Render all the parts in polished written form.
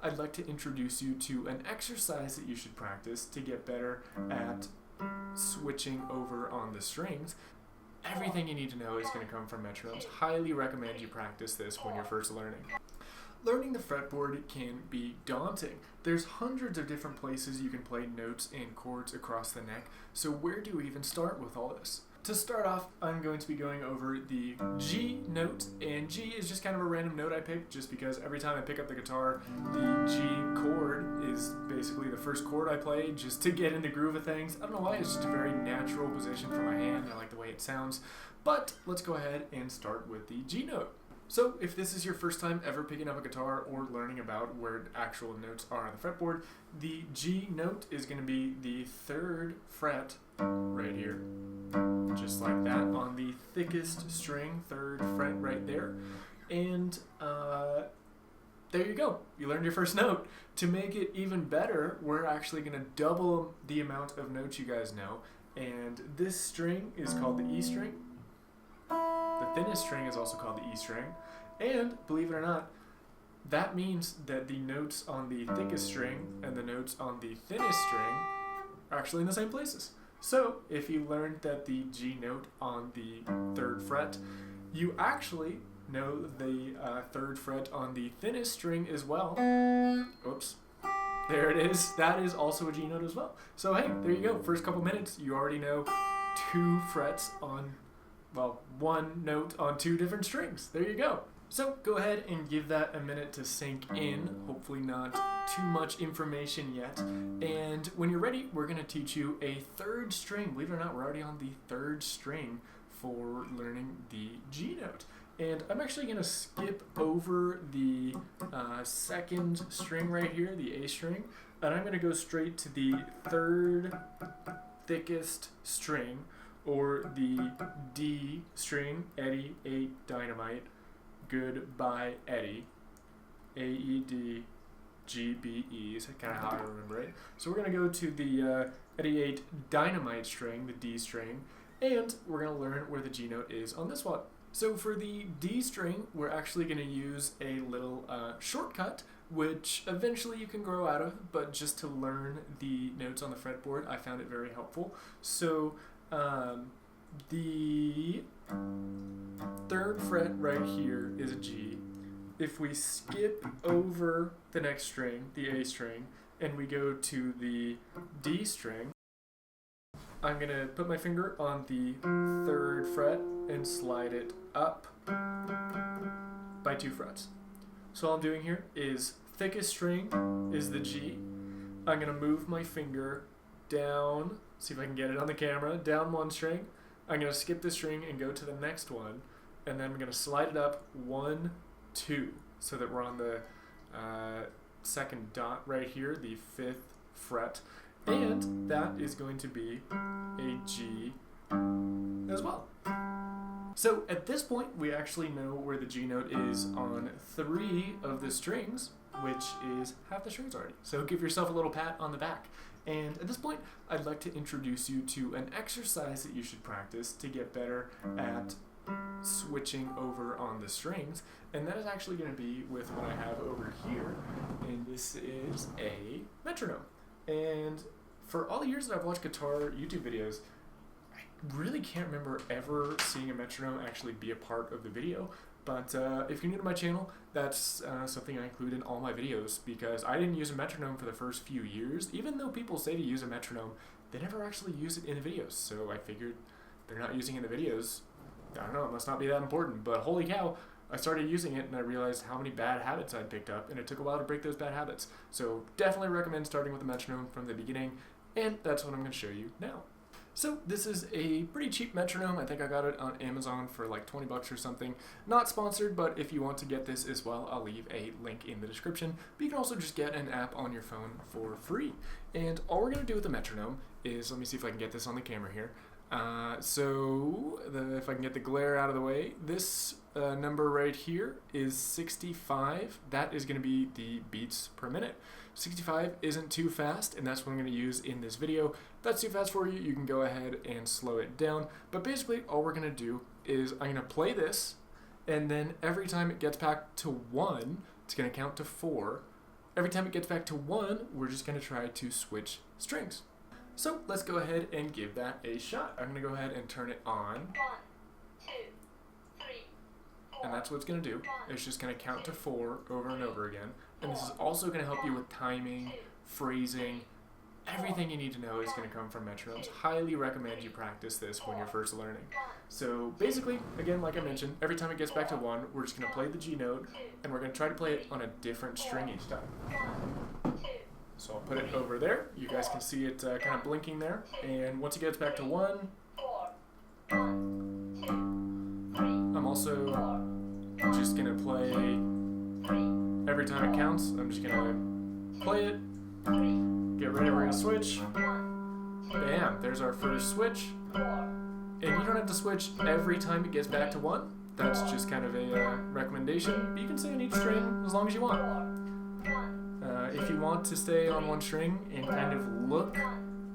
I'd like to introduce you to an exercise that you should practice to get better at switching over on the strings. Everything you need to know is going to come from metronomes. Highly recommend you practice this when you're first learning. Learning the fretboard can be daunting. There's hundreds of different places you can play notes and chords across the neck, so where do we even start with all this? To start off, I'm going to be going over the G note, and G is just kind of a random note I picked just because every time I pick up the guitar, the G chord is basically the first chord I play just to get in the groove of things. I don't know why, it's just a very natural position for my hand. I like the way it sounds, but let's go ahead and start with the G note. So if this is your first time ever picking up a guitar or learning about where actual notes are on the fretboard, the G note is going to be the 3rd fret right here, just like that on the thickest string, 3rd fret right there. And there you go. You learned your first note. To make it even better, we're actually going to double the amount of notes you guys know. And this string is called the E string. The thinnest string is also called the E string, and believe it or not, that means that the notes on the thickest string and the notes on the thinnest string are actually in the same places. So if you learned that the G note on the 3rd fret, you actually know the 3rd fret on the thinnest string as well. Oops. There it is. That is also a G note as well. So hey, there you go. First couple minutes, you already know 2 frets on, well, 1 note on 2 different strings. There you go. So go ahead and give that a minute to sink in. Hopefully not too much information yet. And when you're ready, we're going to teach you a 3rd string. Believe it or not, we're already on the 3rd string for learning the G note. And I'm actually going to skip over the 2nd string right here, the A string, and I'm going to go straight to the 3rd thickest string, or the D string, Eddie, 8, dynamite, goodbye, Eddie, A-E-D, G-B-E, is kind of how I remember it. So we're going to go to the Eddie 8 dynamite string, the D string, and we're going to learn where the G note is on this one. So for the D string, we're actually going to use a little shortcut, which eventually you can grow out of, but just to learn the notes on the fretboard, I found it very helpful. So the 3rd fret right here is a G. If we skip over the next string, the A string, and we go to the D string, I'm going to put my finger on the 3rd fret and slide it up by 2 frets. So all I'm doing here is thickest string is the G. I'm going to move my finger down, see if I can get it on the camera, down 1 string. I'm going to skip the string and go to the next one, and then I'm going to slide it up 1, 2, so that we're on the 2nd dot right here, the 5th fret, and that is going to be a G as well. So at this point, we actually know where the G note is on 3 of the strings, which is half the strings already. So give yourself a little pat on the back. And at this point, I'd like to introduce you to an exercise that you should practice to get better at switching over on the strings. And that is actually going to be with what I have over here. And this is a metronome. And for all the years that I've watched guitar YouTube videos, I really can't remember ever seeing a metronome actually be a part of the video. But if you're new to my channel, that's something I include in all my videos, because I didn't use a metronome for the first few years. Even though people say to use a metronome, they never actually use it in the videos. So I figured they're not using it in the videos. I don't know, it must not be that important. But holy cow, I started using it and I realized how many bad habits I'd picked up, and it took a while to break those bad habits. So definitely recommend starting with a metronome from the beginning, and that's what I'm going to show you now. So this is a pretty cheap metronome. I think I got it on Amazon for like 20 bucks or something. Not sponsored, but if you want to get this as well, I'll leave a link in the description. But you can also just get an app on your phone for free. And all we're going to do with the metronome is, let me see if I can get this on the camera here. If I can get the glare out of the way, this number right here is 65. That is going to be the beats per minute. 65 isn't too fast, and that's what I'm going to use in this video. If that's too fast for you, you can go ahead and slow it down. But basically, all we're going to do is I'm going to play this, and then every time it gets back to 1, it's going to count to 4, Every time it gets back to 1, we're just going to try to switch strings. So let's go ahead and give that a shot. I'm going to go ahead and turn it on. 1, 2, 3, 4. And that's what it's going to do. It's just going to count to 4 over and over again. And this is also going to help you with timing, phrasing. Everything you need to know is going to come from metronomes. Highly recommend you practice this when you're first learning. So basically, again, like I mentioned, every time it gets back to 1, we're just going to play the G note, and we're going to try to play it on a different string each time. So I'll put it over there. You guys can see it kind of blinking there. And once it gets back to 1, I'm also just going to play every time it counts. I'm just going to play it, get ready, we're going to switch. Bam, there's our first switch. And you don't have to switch every time it gets back to 1. That's just kind of a recommendation. You can stay on each string as long as you want. If you want to stay on one string and kind of look,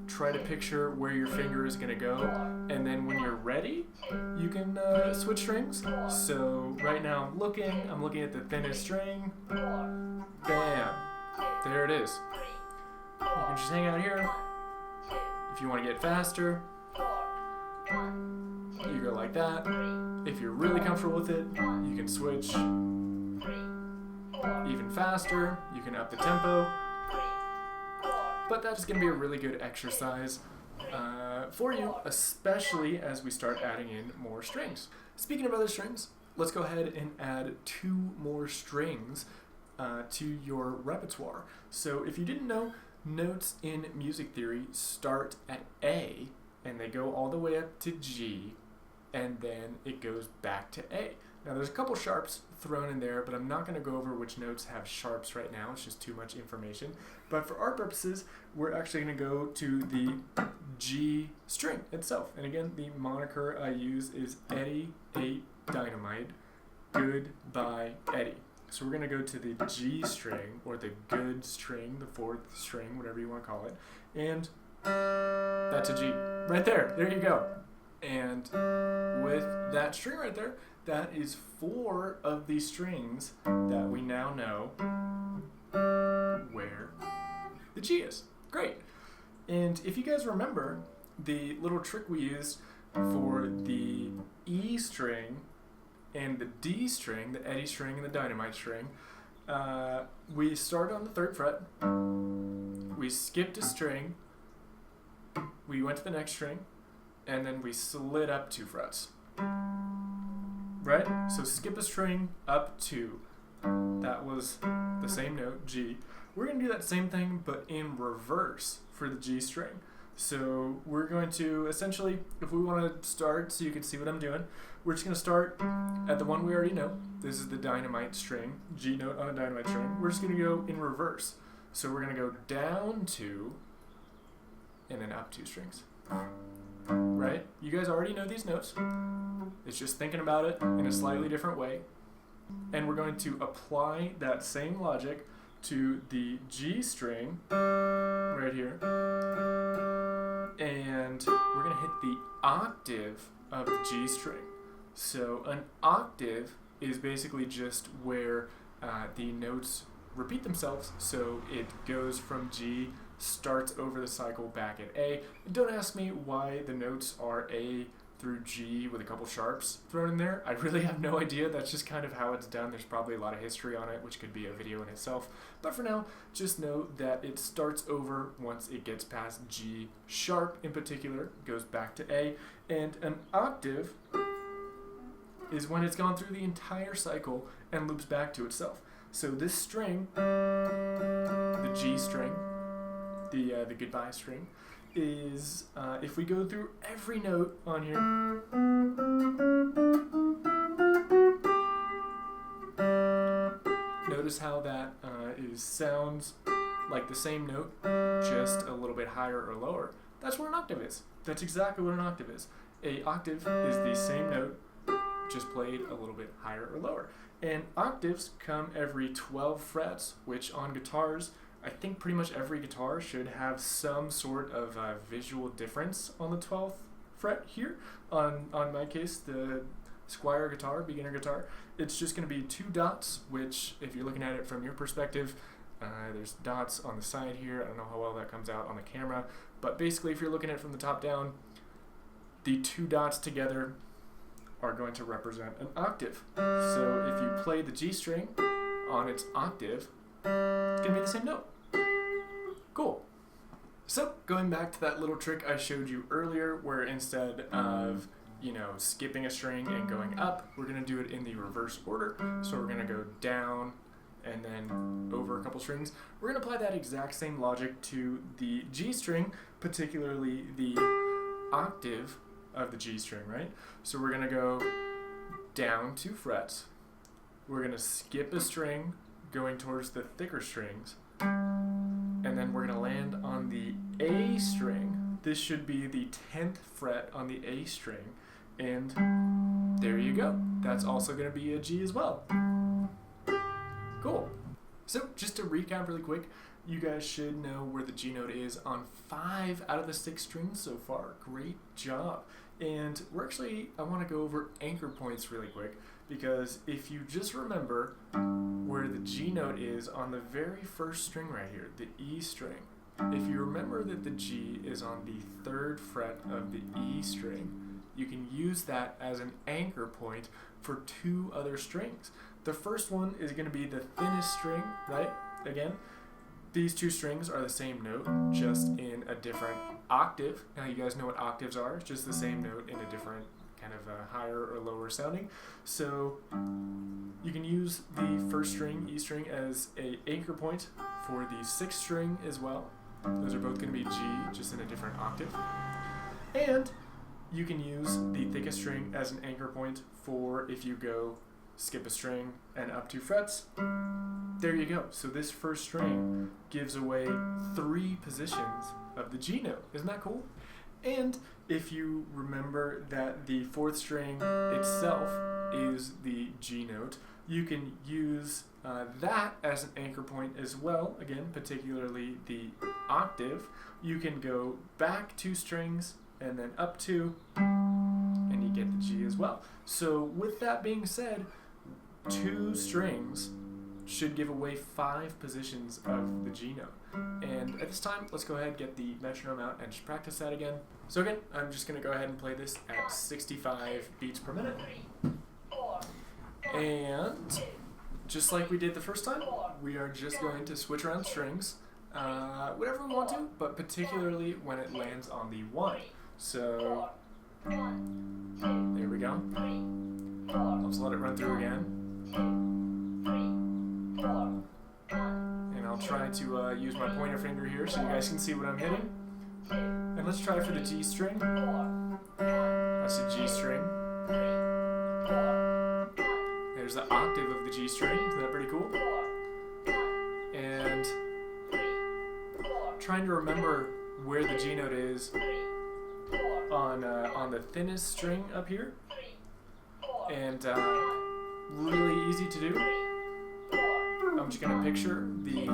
try to picture where your finger is going to go, and then when you're ready, you can switch strings. So right now I'm looking at the thinnest string. Bam! There it is. You can just hang out here. If you want to get faster, you go like that. If you're really comfortable with it, you can switch even faster. You can up the tempo. But that's going to be a really good exercise for you, especially as we start adding in more strings. Speaking of other strings, let's go ahead and add 2 more strings to your repertoire. So if you didn't know, notes in music theory start at A, and they go all the way up to G, and then it goes back to A. Now there's a couple sharps thrown in there, but I'm not going to go over which notes have sharps right now. It's just too much information. But for our purposes, we're actually going to go to the G string itself. And again, the moniker I use is Eddie ate dynamite. Goodbye, Eddie. So we're going to go to the G string, or the good string, the 4th string, whatever you want to call it. And that's a G. Right there. There you go. And with that string right there, that is 4 of the strings that we now know where the G is. Great. And if you guys remember, the little trick we used for the E string and the D string, the Eddie string and the dynamite string, we started on the 3rd fret, we skipped a string, we went to the next string, and then we slid up 2 frets. Right? So skip a string, up 2. That was the same note, G. We're going to do that same thing, but in reverse for the G string. So we're going to essentially, if we want to start so you can see what I'm doing, we're just going to start at the one we already know. This is the dynamite string, G note on a dynamite string. We're just going to go in reverse. So we're going to go down 2 and then up 2 strings. Right? You guys already know these notes. It's just thinking about it in a slightly different way. And we're going to apply that same logic to the G string right here. And we're going to hit the octave of the G string. So an octave is basically just where the notes repeat themselves. So it goes from G, starts over the cycle back at A. And don't ask me why the notes are A through G with a couple sharps thrown in there. I really have no idea. That's just kind of how it's done. There's probably a lot of history on it, which could be a video in itself. But for now, just know that it starts over once it gets past G sharp in particular, goes back to A. And an octave is when it's gone through the entire cycle and loops back to itself. So this string, the G string, the goodbye string, is if we go through every note on here, notice how that sounds like the same note, just a little bit higher or lower. That's what an octave is. That's exactly what an octave is. A octave is the same note, just played a little bit higher or lower. And octaves come every 12 frets, which on guitars, I think pretty much every guitar should have some sort of visual difference on the 12th fret here. On my case, the Squier guitar, beginner guitar, it's just going to be 2 dots, which if you're looking at it from your perspective, There's dots on the side here. I don't know how well that comes out on the camera, but basically if you're looking at it from the top down, the two dots together are going to represent an octave. So if you play the G string on its octave, it's going to be the same note. Cool. So going back to that little trick I showed you earlier, where instead of skipping a string and going up, we're going to do it in the reverse order. So we're going to go down and then over a couple strings. We're going to apply that exact same logic to the G string, particularly the octave of the G string, right? So we're going to go down 2 frets. We're going to skip a string going towards the thicker strings. And then we're going to land on the A string. This should be the 10th fret on the A string. And there you go. That's also going to be a G as well. Cool. So just to recap really quick, you guys should know where the G note is on 5 out of the 6 strings so far. Great job. And I want to go over anchor points really quick, because if you just remember where the G note is on the very first string right here, the E string, if you remember that the G is on the 3rd fret of the E string, you can use that as an anchor point for 2 other strings. The first one is going to be the thinnest string, right? Again, these 2 strings are the same note, just in a different octave. Now you guys know what octaves are, it's just the same note in a different kind of higher or lower sounding. So you can use the first string, E string, as an anchor point for the 6th string as well. Those are both going to be G, just in a different octave. And you can use the thickest string as an anchor point for if you go skip a string and up 2 frets. There you go. So this first string gives away 3 positions of the G note. Isn't that cool? And if you remember that the 4th string itself is the G note, you can use that as an anchor point as well. Again, particularly the octave. You can go back 2 strings and then up 2, and you get the G as well. So with that being said, 2 strings should give away 5 positions of the G note. And at this time, let's go ahead and get the metronome out and just practice that again. So again, I'm just going to go ahead and play this at 65 beats per minute. And just like we did the first time, we are just going to switch around strings, whatever we want to, but particularly when it lands on the 1. So there we go. I'll just let it run through again. And I'll try to use my pointer finger here so you guys can see what I'm hitting. And let's try for the G string. That's a G string. There's the octave of the G string. Isn't that pretty cool? And trying to remember where the G note is on the thinnest string up here. And really easy to do. I'm just going to picture the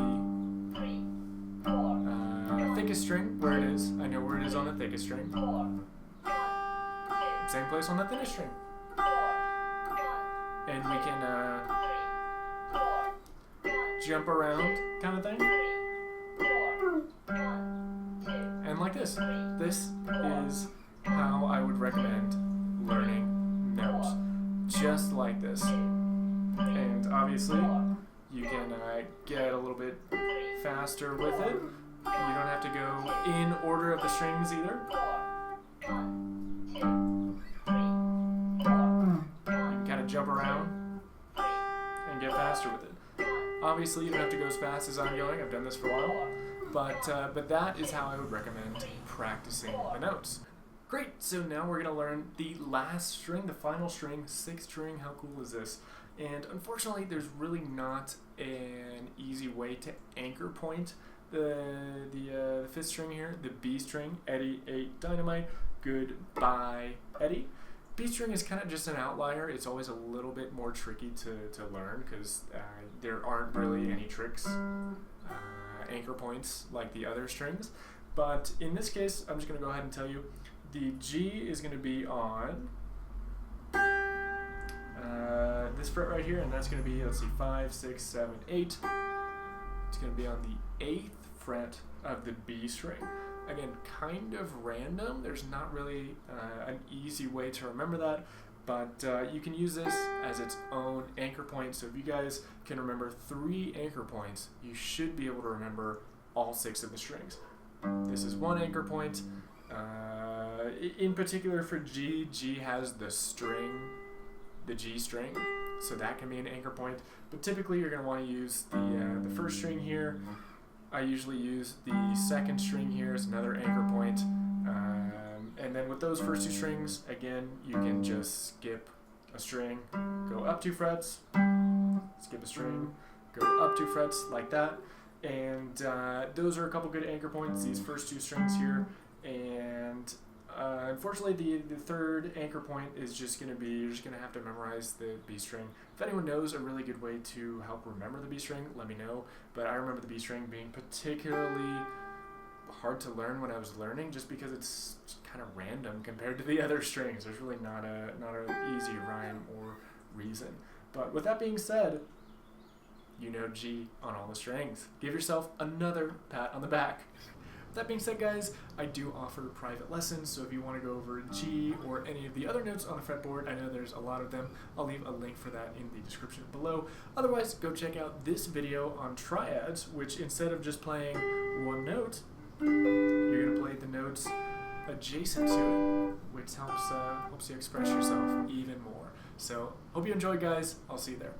thickest string, where it is. I know where it is on the thickest string. Same place on the thinnest string. And we can jump around kind of thing. And like this. This is how I would recommend learning notes. Just like this. And obviously, you can get a little bit faster with it. You don't have to go in order of the strings either. You can kind of jump around and get faster with it. Obviously, you don't have to go as fast as I'm going. I've done this for a while. But that is how I would recommend practicing the notes. Great, so now we're going to learn the last string, the final string, 6th string. How cool is this? And unfortunately, there's really not an easy way to anchor point the 5th string here, the B string. Eddie ate dynamite, goodbye Eddie. B string is kind of just an outlier. It's always a little bit more tricky to learn because there aren't really any tricks, anchor points like the other strings. But in this case, I'm just going to go ahead and tell you, the G is going to be on this fret right here, and that's going to be, let's see, 5, 6, 7, 8. It's going to be on the 8th fret of the B string. Again, kind of random. There's not really an easy way to remember that, but you can use this as its own anchor point. So if you guys can remember 3 anchor points, you should be able to remember all 6 of the strings. This is one anchor point. In particular for G, G has the string, the G string, so that can be an anchor point. But typically you're going to want to use the first string here. I usually use the 2nd string here as another anchor point. And then with those first 2 strings, again, you can just skip a string, go up 2 frets, skip a string, go up 2 frets like that. And those are a couple good anchor points, these first 2 strings here. And unfortunately, the 3rd anchor point is just going to be, you're just going to have to memorize the B string. If anyone knows a really good way to help remember the B string, let me know. But I remember the B string being particularly hard to learn when I was learning, just because it's kind of random compared to the other strings. There's really not an easy rhyme or reason. But with that being said, you know G on all the strings. Give yourself another pat on the back. That being said, guys, I do offer private lessons, so if you want to go over G or any of the other notes on the fretboard, I know there's a lot of them. I'll leave a link for that in the description below. Otherwise, go check out this video on triads, which instead of just playing one note, you're going to play the notes adjacent to it, which helps you express yourself even more. So, hope you enjoyed, guys. I'll see you there.